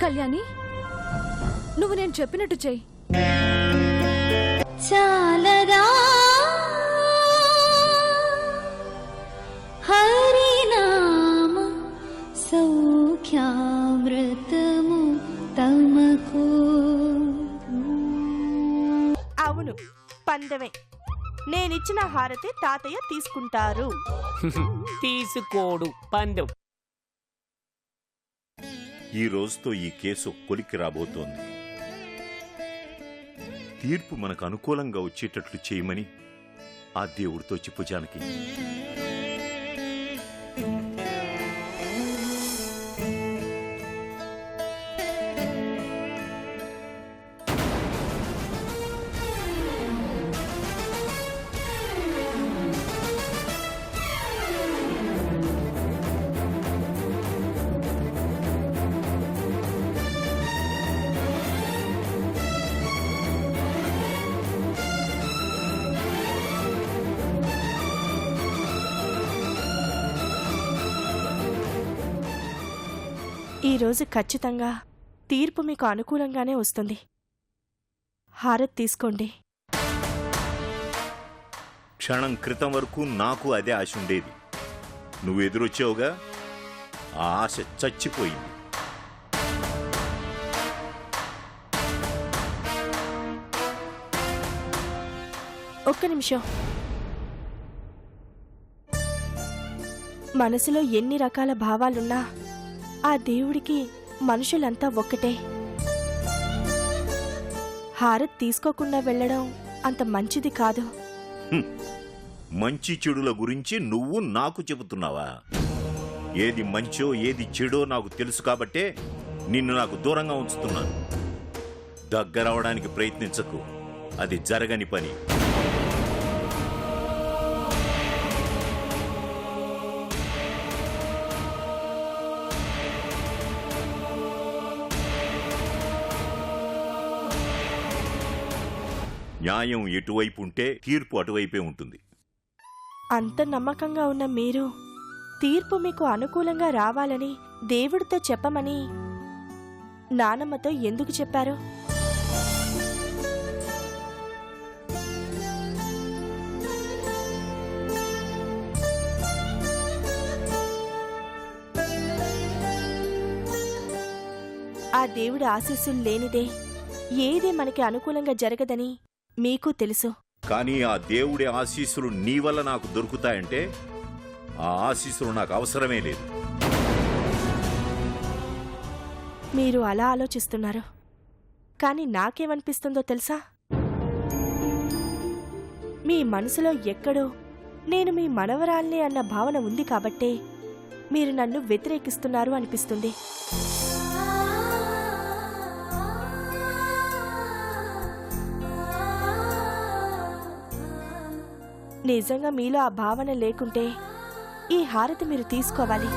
కళ్యాణి, నువ్వు నేను చెప్పినట్టు చెయ్యి. చాలదా హరినామ సౌఖ్యామృతము తమకు. అవును, పందెమే. నేనిచ్చిన హారతి తాతయ్య తీసుకుంటారు. తీసుకోడు, పందెం. ఈ రోజుతో ఈ కేసు కొలిక్కి రాబోతోంది. తీర్పు మనకు అనుకూలంగా వచ్చేటట్లు చేయమని ఆ దేవుడితో చెప్పు జానకి. ఈరోజు ఖచ్చితంగా తీర్పు మీకు అనుకూలంగానే వస్తుంది. హారతి తీసుకోండి. క్షణం క్రితం వరకు నాకు అదే ఆశ ఉండేది. నువ్వు ఎదురొచ్చావుగా, ఆ ఆశ చచ్చిపోయింది. ఒక్క నిమిషం. మనసులో ఎన్ని రకాల భావాలున్నా ఆ దేవుడికి మనుషులంతా ఒక్కటే. హారతి తీసుకోకుండా వెళ్ళడం అంత మంచిది కాదు. మంచి చెడుల గురించి నువ్వు నాకు చెబుతున్నావా? ఏది మంచో ఏది చెడో నాకు తెలుసు కాబట్టే నిన్ను నాకు దూరంగా ఉంచుతున్నాను. దగ్గరవడానికి ప్రయత్నించకు, అది జరగని పని. న్యాయం ఎటువైపు ఉంటే తీర్పు అటువైపే ఉంటుంది. అంత నమ్మకంగా ఉన్న మీరు తీర్పు మీకు అనుకూలంగా రావాలని దేవుడితో చెప్పమని నానమ్మతో ఎందుకు చెప్పారు? ఆ దేవుడి ఆశీస్సులు లేనిదే ఏది మనకి అనుకూలంగా జరగదని మీకు తెలుసు. కానీ ఆ దేవుడి ఆశీస్సులు నీ వల్ల నాకు దొరుకుతాయంటే ఆ ఆశీస్సులు నాకు అవసరమే లేదు. మీరు అలా ఆలోచిస్తున్నారు, కానీ నాకేమనిపిస్తుందో తెలుసా? మీ మనసులో ఎక్కడో నేను మీ మనవరాల్ని అన్న భావన ఉంది కాబట్టే మీరు నన్ను వ్యతిరేకిస్తున్నారు అనిపిస్తుంది. నిజంగా మీలో ఆ భావన లేకుంటే ఈ హారతి మీరు తీసుకోవాలి.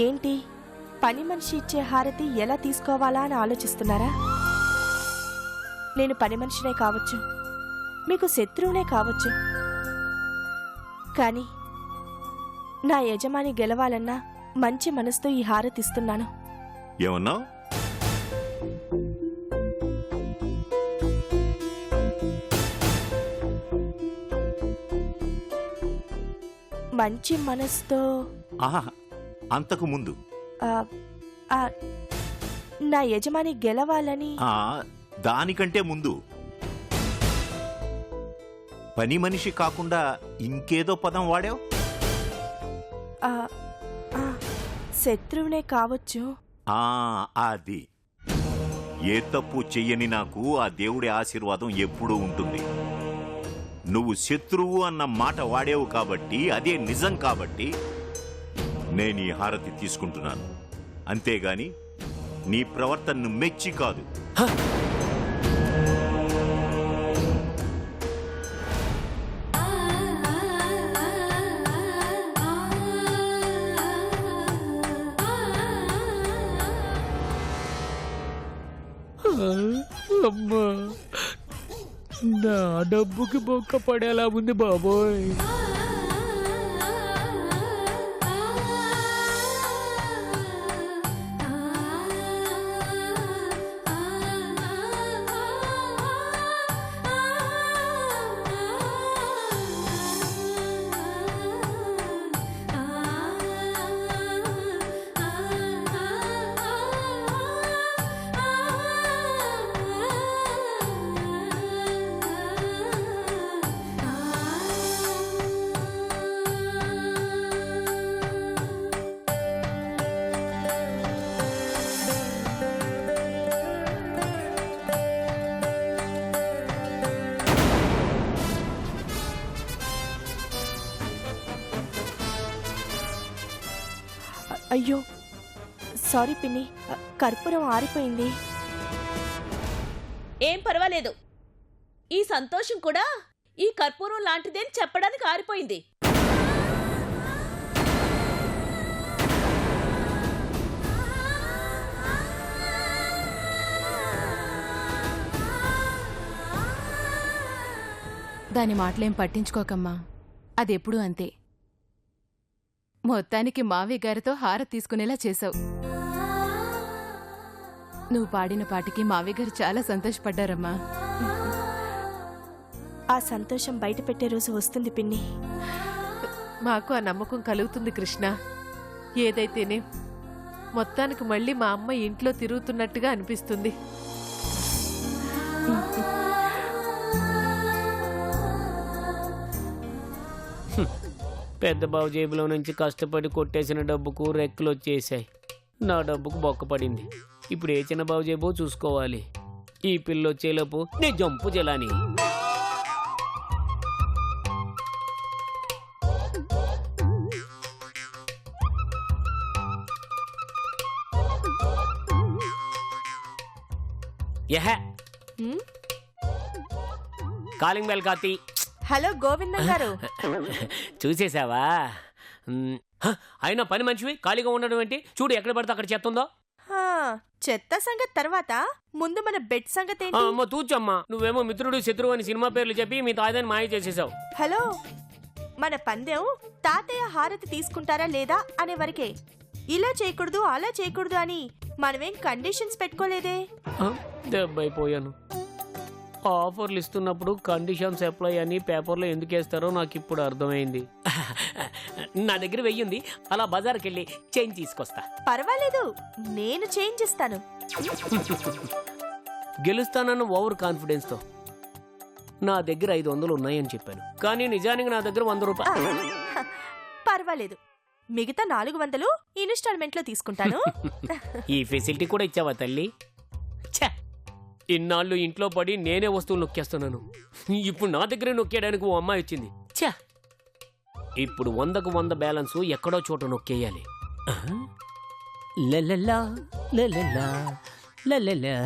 ఏంటి, పని మనిషి ఇచ్చే హారతి ఎలా తీసుకోవాలా అని ఆలోచిస్తున్నారా? నేను పని మనిషినే కావచ్చు, మీకు శత్రువునే కావచ్చు, కానీ నా యజమాని గెలవాలన్నా మంచి మనసుతో ఈ హారతి ఇస్తున్నాను. ఏమన్నా? మంచి మనసుతో అంతకు ముందు నా యజమాని గెలవాలని. దానికంటే ముందు పని మనిషి కాకుండా ఇంకేదో పదం వాడావు. శత్రువునే కావచ్చు. అది ఏ తప్పు చెయ్యని నాకు ఆ దేవుడి ఆశీర్వాదం ఎప్పుడూ ఉంటుంది. నువ్వు శత్రువు అన్న మాట వాడేవు కాబట్టి, అదే నిజం కాబట్టి నేను ఈ హారతి తీసుకుంటున్నాను. అంతేగాని నీ ప్రవర్తనను మెచ్చి కాదు. అమ్మా, నా డబ్బుకి బొక్క పడేలా ఉంది బాబోయ్. అయ్యో సారీ పిన్ని, కర్పూరం ఆరిపోయింది. ఏం పర్వాలేదు. ఈ సంతోషం కూడా ఈ కర్పూరం లాంటిదేని చెప్పడానికి ఆరిపోయింది. దాని మాటలేం పట్టించుకోకమ్మా, అదెప్పుడూ అంతే. మొత్తానికి మావి గారితో హారతి తీసుకునేలా చేశావు. నువ్వు పాడిన పాటికి మావి గారు చాలా సంతోషపడ్డారమ్మా. ఆ సంతోషం బయట పెట్టే రోజు వస్తుంది పిన్ని. మాకు ఆ నమ్మకం కలుగుతుంది కృష్ణ. ఏదైతేనే మొత్తానికి మళ్ళీ మా అమ్మ ఇంట్లో తిరుగుతున్నట్టుగా అనిపిస్తుంది. పెద్ద బాబు జేబులో నుంచి కష్టపడి కొట్టేసిన డబ్బుకు రెక్కలు వచ్చేసాయి. నా డబ్బుకు బొక్క పడింది. ఇప్పుడు ఏ చిన్న బాబు జేబో చూసుకోవాలి. ఈ పిల్ల వచ్చేలోపు నే జంపు జలాని. కాలింగ్ బెల్ కాతి. హలో గోవిందం గారు. చూసేసావా? అయినా పని మనిషివి ఖాళీగా ఉండడం ఏంటి? చూడు ఎక్కడ పడితే అక్కడ చెత్త ఉందో. చెత్త సంగతి తర్వాత, ముందు మన బెడ్ సంగతి ఏంటి? అమ్మ తూచమ్మా, నువ్వేమో మిత్రుడు శత్రువు అని సినిమా పేర్లు చెప్పి మీ తాతని మాయ చేసేసావు. హలో, మన పందెం తాతయ్య హారతి తీసుకుంటారా లేదా అనే వరకే. ఇలా చేయకూడదు అలా చేయకూడదు అని మనమేం కండిషన్స్ పెట్టుకోలేదే. దెబ్బైపోయాను. ఆఫర్లు ఇస్తున్నప్పుడు కండిషన్స్ అప్లై అని పేపర్లో ఎందుకు వేస్తారో నాకు ఇప్పుడు అర్థమైంది. నా దగ్గర 1000 ఉంది. అలా బజార్కి వెళ్ళి చేంజ్ తీసుకొస్తా. పర్వాలేదు, నేను చేంజ్ ఇస్తాను. గెలుస్తానన్న ఓవర్ కాన్ఫిడెన్స్ తో నా దగ్గర 500 ఉన్నాయని చెప్పాను. కానీ నిజానికి నా దగ్గర 100 రూపాయలు. పర్వాలేదు, మిగతా 400 ఇన్స్టాల్మెంట్ లో తీసుకుంటాను. ఈ ఫెసిలిటీ కూడా ఇచ్చావా తల్లి? ఇన్నాళ్ళు ఇంట్లో పడి నేనే వస్తువులు నొక్కేస్తున్నాను. ఇప్పుడు నా దగ్గరే నొక్కేయడానికి ఓ అమ్మాయి వచ్చింది. ఛా, ఇప్పుడు 100కు 100 బ్యాలెన్స్ ఎక్కడో చోట నొక్కేయాలి. లలలా, లలలా, లలలా.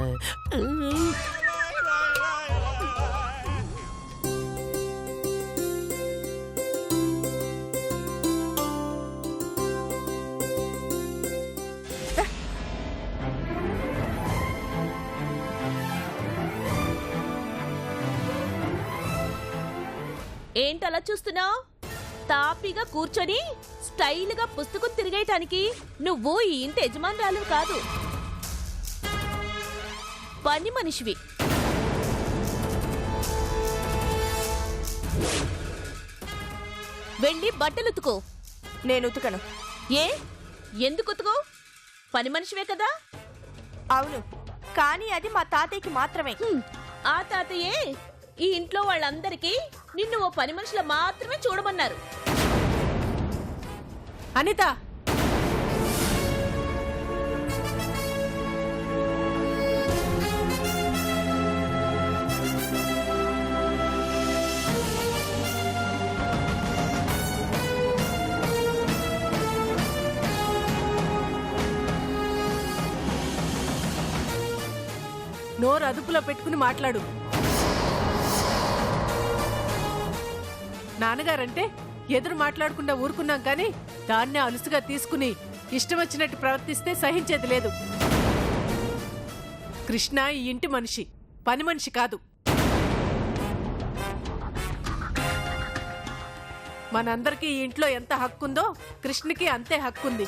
ఏంటలా చూస్తున్నావు? తాపిగా కూర్చొని స్టైల్గా పుస్తకం తిరిగేయటానికి నువ్వు ఈ ఇంటి యజమానురాలు కాదు, పని మనిషివి. వెళ్ళి బట్టలు ఉతుకో. నేను ఉతుకను. ఏ, ఎందుకు ఉతుకో? పని మనిషివే కదా. అవును, కానీ అది మా తాతయ్యకి మాత్రమే. ఆ తాతయ్యే ఈ ఇంట్లో వాళ్ళందరికీ నిన్ను ఓ పని మనుషుల మాత్రమే చూడమన్నారు. అనిత, నోరు అదుపులో పెట్టుకుని మాట్లాడు. నాన్నగారంటే ఎదురు మాట్లాడకుండా ఊరుకున్నాం, కానీ దాన్నే అలుసుగా తీసుకుని ఇష్టం వచ్చినట్టు ప్రవర్తిస్తే సహించేది లేదు. కృష్ణ ఈ ఇంటి మనిషి, పని మనిషి కాదు. మనందరికీ ఈ ఇంట్లో ఎంత హక్కుందో కృష్ణకి అంతే హక్కుంది.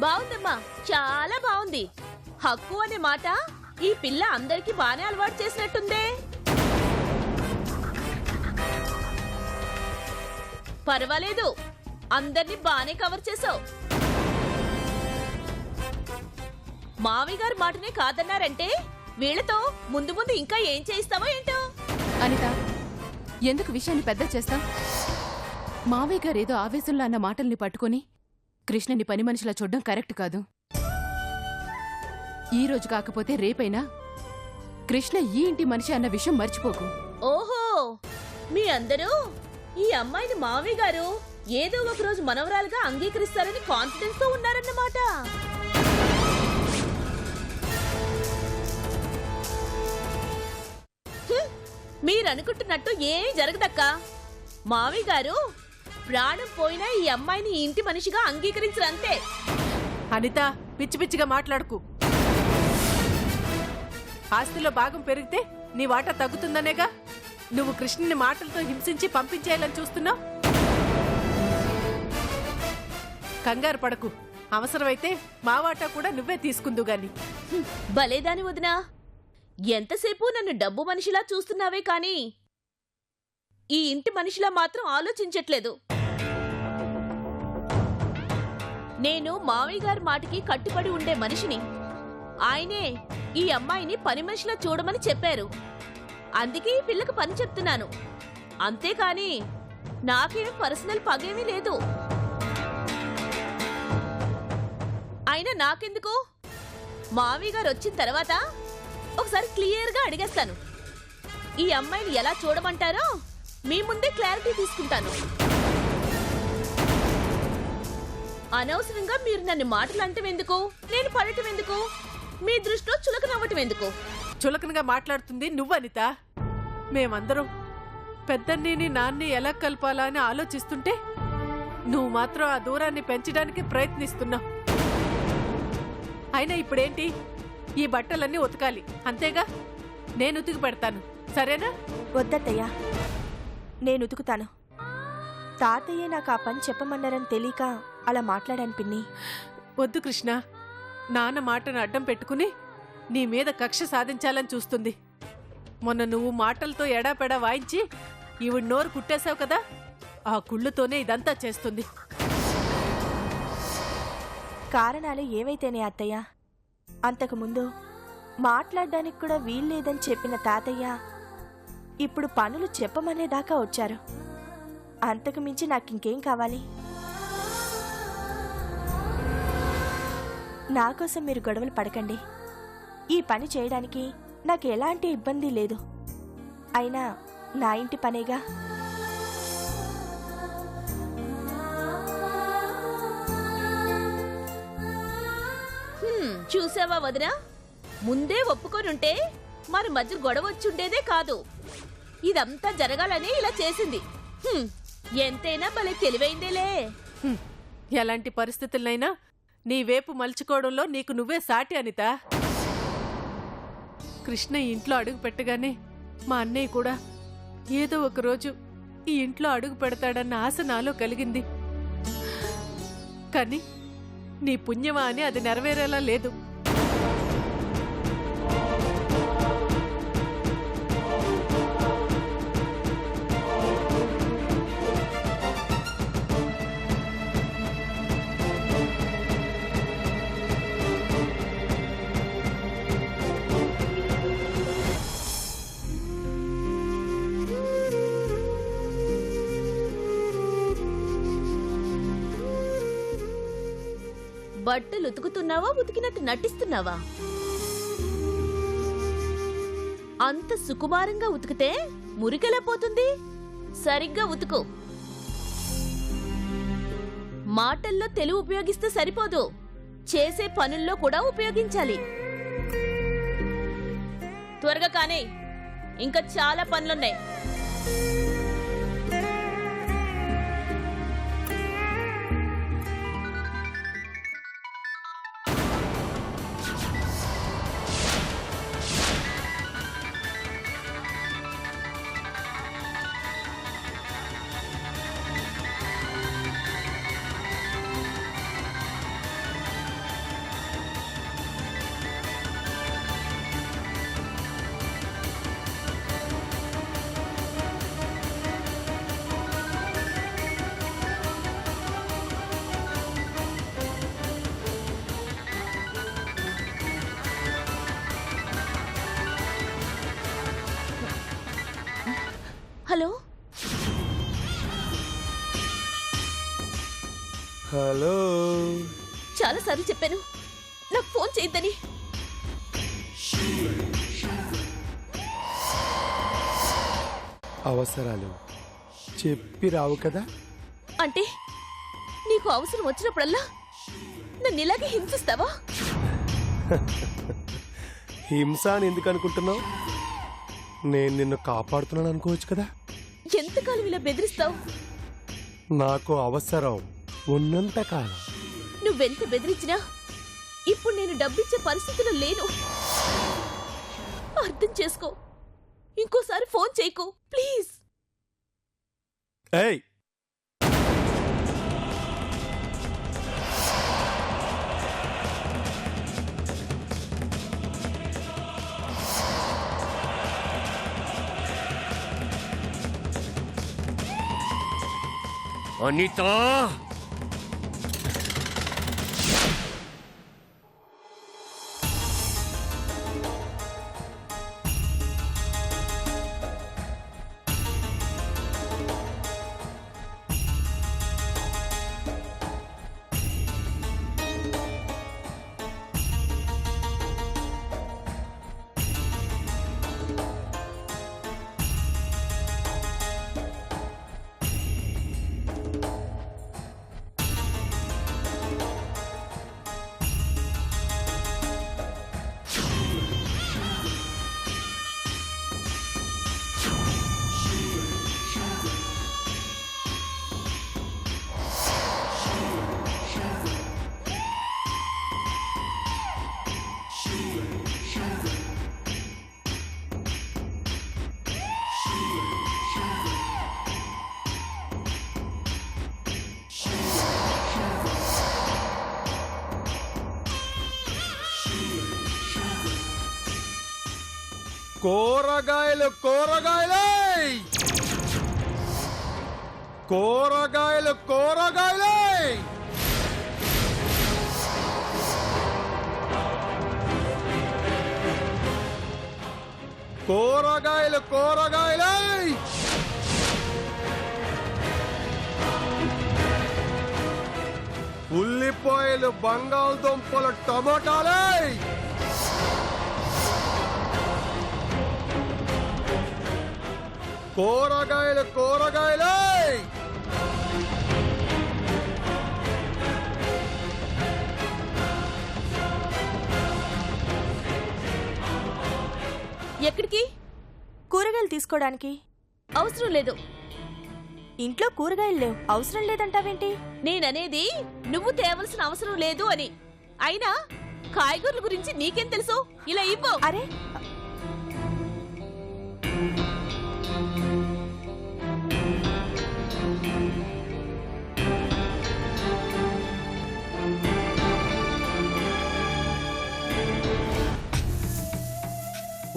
బాగుందమ్మా, చాలా బాగుంది. హక్కు అనే మాట ఈ పిల్ల అందరికీ బానే అలవాటు చేసినట్టుందే. పర్వాలేదు, అందరినీ బానే కవర్ చేసావు. మావి గారి మాటనే కాదన్నారంటే వీళ్ళతో ముందు ముందు ఇంకా ఏం చేయిస్తావో ఏంటో. అనిత, ఎందుకు విషయాన్ని పెద్ద చేస్తాం? మావయ్య గారు ఏదో ఆవేశంలో అన్న మాటల్ని పట్టుకుని కృష్ణని పని మనిషిలా చూడడం కరెక్ట్ కాదు. ఈ రోజు కాకపోతే రేపైనా కృష్ణ ఈ ఇంటి మనిషి అన్న విషయం మర్చిపోకు. ఓహో, మీ అందరూ ఈ అమ్మాయిని మావి గారు ఏదో ఒక రోజు మనవరాలుగా అంగీకరిస్తారని కాన్ఫిడెన్స్ తో ఉన్నారన్నమాట. మీరనుకుంటున్నట్టు ఏమీ జరగదక్కా. మావి గారు ప్రాణం పోయినా ఈ అమ్మాయిని ఈ ఇంటి మనిషిగా అంగీకరించరంతే. అనిత, పిచ్చి పిచ్చిగా మాట్లాడుకు. ఆస్తిలో భాగం పెరిగితే నీ వాటా తగ్గుతుందనేగా నువ్వు కృష్ణని మాటలతో హింసించి పంపించేయాలని చూస్తున్నావు. కంగారు పడకు. అవసరమైతే మా వాటా కూడా నువ్వే తీసుకుందు గాని. భలేదాని వదినా, ఎంతసేపు నన్ను డబ్బు మనిషిలా చూస్తున్నావే కాని ఈ ఇంటి మనిషిలా మాత్రం ఆలోచించట్లేదు. నేను మావయ్య గారి మాటకి కట్టుబడి ఉండే మనిషిని. ఆయనే ఈ అమ్మాయిని పని మనిషిలా చూడమని చెప్పారు. అందుకే ఈ పిల్లకి పని చెప్తున్నాను. అంతేకాని నాకేం పర్సనల్ పగేమీ లేదు. అయినా నాకెందుకు? మావయ్య గారు వచ్చిన తర్వాత ఒకసారి క్లియర్గా అడిగేస్తాను. ఈ అమ్మాయిని ఎలా చూడమంటారో మీ ముందే క్లారిటీ తీసుకుంటాను. అనవసరంగా మీరు నన్ను మాటలు అంటం ఎందుకు, నేను పడటం ఎందుకు, మీ దృష్టిలో చులకనవ్వటం ఎందుకు? చులకనగా మాట్లాడుతుంది నువ్వు అనిత. మేమందరం పెద్దన్నీని నాన్ని ఎలా కలపాలా అని ఆలోచిస్తుంటే నువ్వు మాత్రం ఆ దూరాన్ని పెంచడానికి ప్రయత్నిస్తున్నావు. అయినా ఇప్పుడేంటి? ఈ బట్టలన్నీ ఉతకాలి అంతేగా? నేను ఉతికి పెడతాను, సరేనా? వద్దత్తయ్యా, నేను ఉతుకుతాను. తాతయ్య నాకు ఆ పని చెప్పమన్నారని తెలియక అలా మాట్లాడాను పిన్ని. వద్దు కృష్ణ, నాన్న మాటను అడ్డం పెట్టుకుని నీ మీద కక్ష సాధించాలని చూస్తుంది. మొన్న నువ్వు మాటలతో ఎడాపెడా వాయించి ఈవిడ నోరు కుట్టేశావు కదా, ఆ కుళ్ళుతోనే ఇదంతా చేస్తుంది. కారణాలు ఏవైతేనే అత్తయ్య, అంతకుముందు మాట్లాడడానికి కూడా వీల్లేదని చెప్పిన తాతయ్య ఇప్పుడు పనులు చెప్పమనేదాకా వచ్చారు. అంతకు మించి నాకింకేం కావాలి? నా కోసం మీరు గొడవలు పడకండి. ఈ పని చేయడానికి నాకు ఎలాంటి ఇబ్బంది లేదు. అయినా నా ఇంటి పనేగా. చూసావా వదినా, ముందే ఒప్పుకొనుంటే మన మధ్య గొడవ వచ్చుండేదే కాదు. ఇదంతా జరగాలని ఇలా చేసింది. ఎంతైనా భలే తెలివైందేలే. ఎలాంటి పరిస్థితులైనా నీ వేపు మలుచుకోవడంలో నీకు నువ్వే సాటి అనిత. కృష్ణ ఈ ఇంట్లో అడుగు పెట్టగానే మా అన్నయ్య కూడా ఏదో ఒక రోజు ఈ ఇంట్లో అడుగు పెడతాడన్న ఆశ నాలో కలిగింది. కానీ నీ పుణ్యమా అని అది నెరవేరేలా లేదు. బట్టలు ఉతుకుతున్నావా, ఉతికినట్టు నటిస్తున్నావా? అంత సుకుమారంగా ఉతికితే మురికెలా పోతుంది? సరిగ్గా ఉతుకు. మాటల్లో తెలివి ఉపయోగిస్తే సరిపోదు, చేసే పనుల్లో కూడా ఉపయోగించాలి. త్వరగా కానే, ఇంకా చాలా పనులున్నాయి. హలో. చాలాసార్లు చెప్పాను నాకు ఫోన్ చేయొద్దని. అవసరాలు చెప్పి రావు కదా. అంటే నీకు అవసరం వచ్చినప్పుడల్లా నన్ను ఇలాగే హింసిస్తావా? హింస అని ఎందుకు అనుకుంటున్నావు? నేను నిన్ను కాపాడుతున్నాను అనుకోవచ్చు కదా. ఎంతకాలం ఇలా బెదిరిస్తావు? నాకు అవసరం ఉన్నంత కాలం. నువ్వెంత బెదిరించినా ఇప్పుడు నేను డబ్బిచ్చే పరిస్థితిలో లేను. అర్థం చేసుకో. ఇంకోసారి ఫోన్ చేయకు ప్లీజ్. ఏయ్, అనిత, కూరగాయలు కూరగాయలే, కూరగాయలు కూరగాయలే. కూరగాయలు కూరగాయలే. ఉల్లిపాయలు బంగాళదుంపలు టమాటాలే. కూరగాయలు కూరగాయలే. ఎక్కడికి? కూరగాయలు తీసుకోవడానికి. అవసరం లేదు. ఇంట్లో కూరగాయలు లేవు, అవసరం లేదంటావేంటి? నేననేది నువ్వు తేవలసిన అవసరం లేదు అని. అయినా కాయగూరల గురించి నీకేం తెలుసు? ఇలా ఇవ్వు. అరే,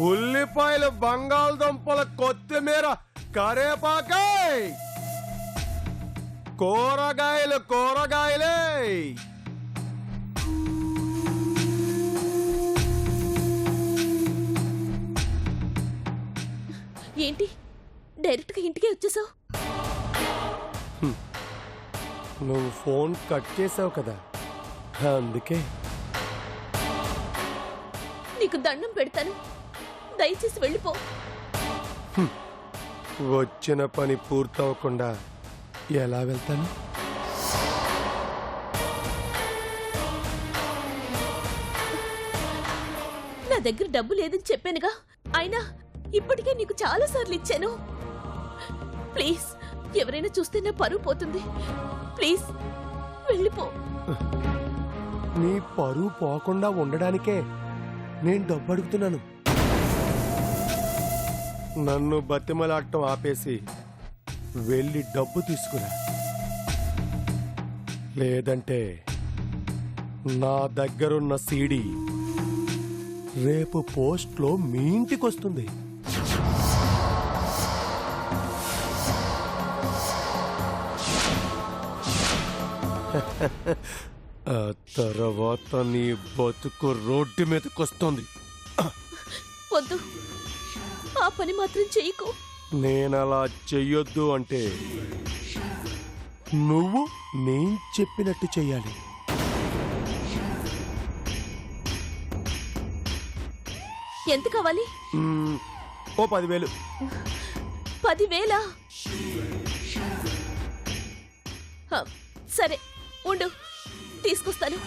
ఉల్లిపాయలు బంగాళదుంపల కొత్తిమీర కరేపాకాయ్. కూరగాయలు కూరగాయలే. ఏంటి డైరెక్ట్ గా ఇంటికే వచ్చేసావు? నువ్వు ఫోన్ కట్ చేసావు కదా, అందుకే. నీకు దండం పెడతాను, దయచేసి వెళ్ళిపో. వచ్చిన పని పూర్తవకుండా ఎలా వెళ్తాను? నా దగ్గర డబ్బు లేదని చెప్పానుగా. అయినా ఇప్పటికే నీకు చాలా సార్లు ఇచ్చాను. ప్లీజ్, ఎవరైనా చూస్తే నా పరువు పోతుంది. ప్లీజ్ వెళ్ళిపో. నీ పరువు పోకుండా ఉండడానికే నేను డబ్బు అడుగుతున్నాను. నన్ను బతిమలాడటం ఆపేసి వెళ్ళి డబ్బు తీసుకురా. లేదంటే నా దగ్గరున్న సీడీ రేపు పోస్ట్లో మీ ఇంటికి వస్తుంది. ఆ తర్వాత నీ బతుకు రోడ్డు మీదకొస్తుంది. వద్దు, ఆ పని మాత్రం చెయ్యకు. నేనలా చెయ్యొద్దు అంటే నువ్వు నేను చెప్పినట్టు చెయ్యాలి. ఎంత కావాలి? ఓ 10,000. 10,000? సరే ఉండు, తీసుకొస్తాను.